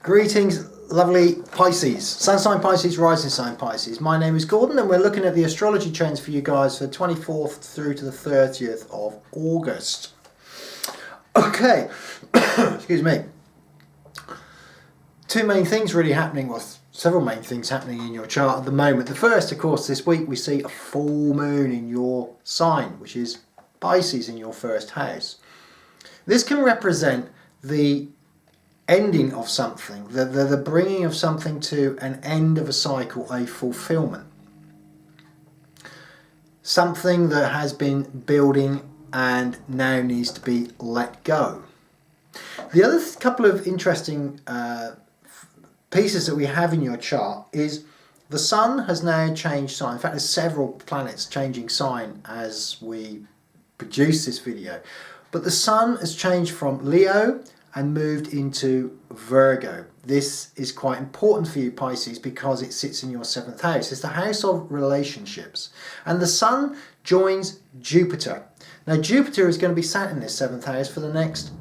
Greetings, lovely Pisces, Sun sign Pisces, rising sign Pisces. My name is Gordon and we're looking at the astrology trends for you guys for the 24th through to the 30th of August. Okay, excuse me. Two main things really happening, well, several main things happening in your chart at the moment. The first, of course, this week we see a full moon in your sign, which is Pisces in your first house. This can represent the ending of something, the bringing of something to an end of a cycle, a fulfillment. Something that has been building and now needs to be let go. The other couple of interesting pieces that we have in your chart is the sun has now changed sign. In fact, there's several planets changing sign as we produce this video. But the sun has changed from Leo and moved into Virgo. This is quite important for you, Pisces, because it sits in your 7th house. It's the house of relationships. And the sun joins Jupiter. Now, Jupiter is going to be sat in this 7th house for the next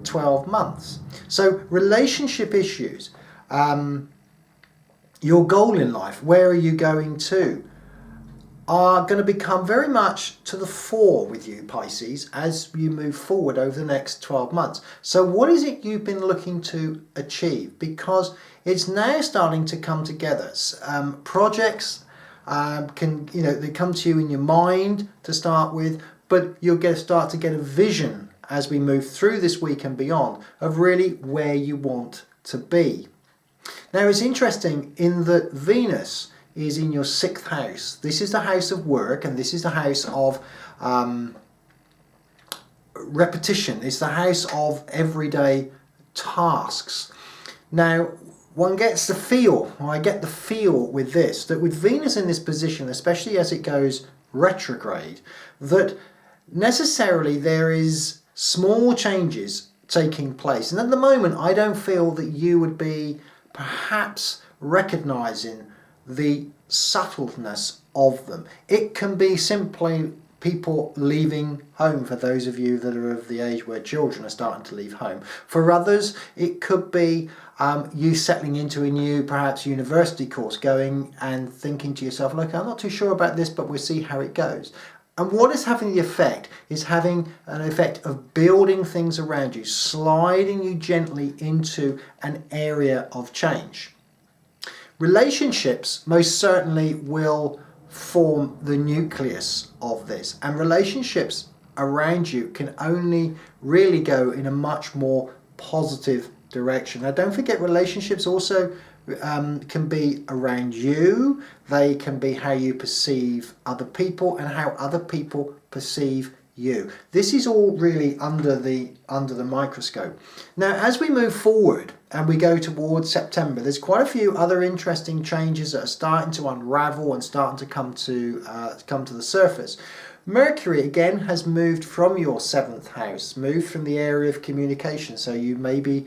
12 months. So, relationship issues, your goal in life, where are you going to, are going to become very much to the fore with you, Pisces, as you move forward over the next 12 months. So what is it you've been looking to achieve? Because it's now starting to come together. Projects they come to you in your mind to start with, but you'll start to get a vision as we move through this week and beyond of really where you want to be. Now, it's interesting in that Venus is in your 6th house. This is the house of work, and this is the house of repetition. It's the house of everyday tasks. Now, one gets the feel, or I get the feel with this, that with Venus in this position, especially as it goes retrograde, that necessarily there is small changes taking place. And at the moment, I don't feel that you would be perhaps recognizing the subtleness of them. It can be simply people leaving home, for those of you that are of the age where children are starting to leave home. For others, it could be you settling into a new, perhaps, university course, going and thinking to yourself, look, I'm not too sure about this, but we'll see how it goes. And what is having the effect is having an effect of building things around you, sliding you gently into an area of change. Relationships most certainly will form the nucleus of this, and relationships around you can only really go in a much more positive direction. Now, don't forget, relationships also can be around you. They can be how you perceive other people and how other people perceive you. This is all really under the microscope. Now, as we move forward and we go towards September, there's quite a few other interesting changes that are starting to unravel and starting to come to the surface. Mercury again has moved from your 7th house, moved from the area of communication. So you maybe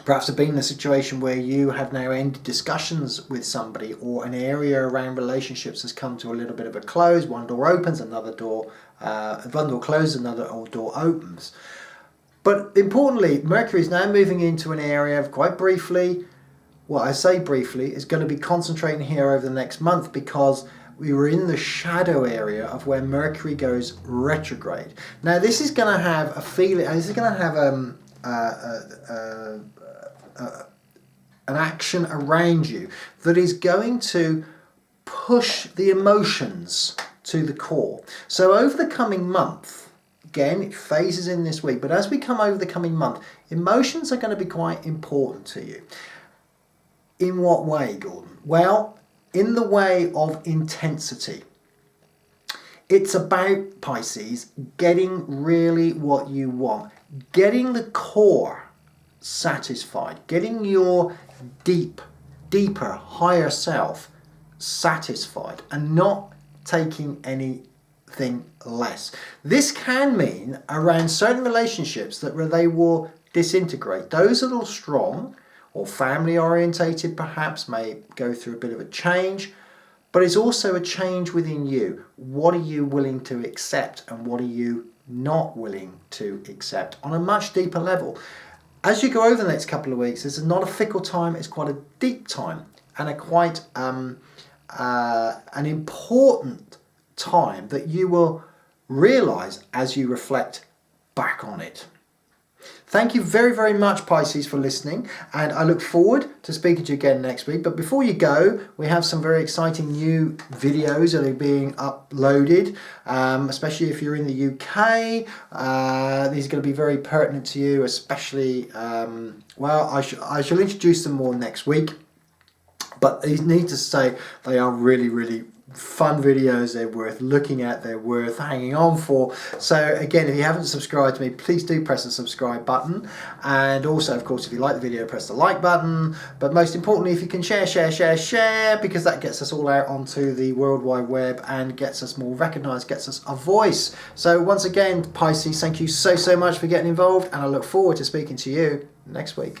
perhaps have been in a situation where you have now ended discussions with somebody, or an area around relationships has come to a little bit of a close. One door opens, one door closes, another door opens. But importantly, Mercury is now moving into an area of, quite briefly, well, I say briefly, is going to be concentrating here over the next month, because we were in the shadow area of where Mercury goes retrograde. Now, this is going to have a feeling, this is going to have an action around you that is going to push the emotions to the core. So over the coming month, again, it phases in this week, but as we come over the coming month, emotions are going to be quite important to you. In what way, Gordon? Well, in the way of intensity. It's about, Pisces, getting really what you want, getting the core satisfied, getting your deeper, higher self satisfied, and not taking anything less. This can mean around certain relationships that they will disintegrate. Those that are strong or family orientated perhaps may go through a bit of a change, but it's also a change within you. What are you willing to accept, and what are you not willing to accept on a much deeper level? as you go over the next couple of weeks, it's not a fickle time, it's quite a deep time, and a quite an important time that you will realise as you reflect back on it. Thank you very, very much, Pisces, for listening, and I look forward to speaking to you again next week. But before you go, we have some very exciting new videos that are being uploaded, especially if you're in the UK. These are going to be very pertinent to you, especially, well, I shall introduce them more next week. But I need to say they are really, really fun videos. They're worth looking at, they're worth hanging on for. So again, if you haven't subscribed to me, please do press the subscribe button, and also, of course, if you like the video, press the like button. But most importantly, if you can share, because that gets us all out onto the World Wide Web and gets us more recognized, gets us a voice. So once again, Pisces, thank you so much for getting involved, and I look forward to speaking to you next week.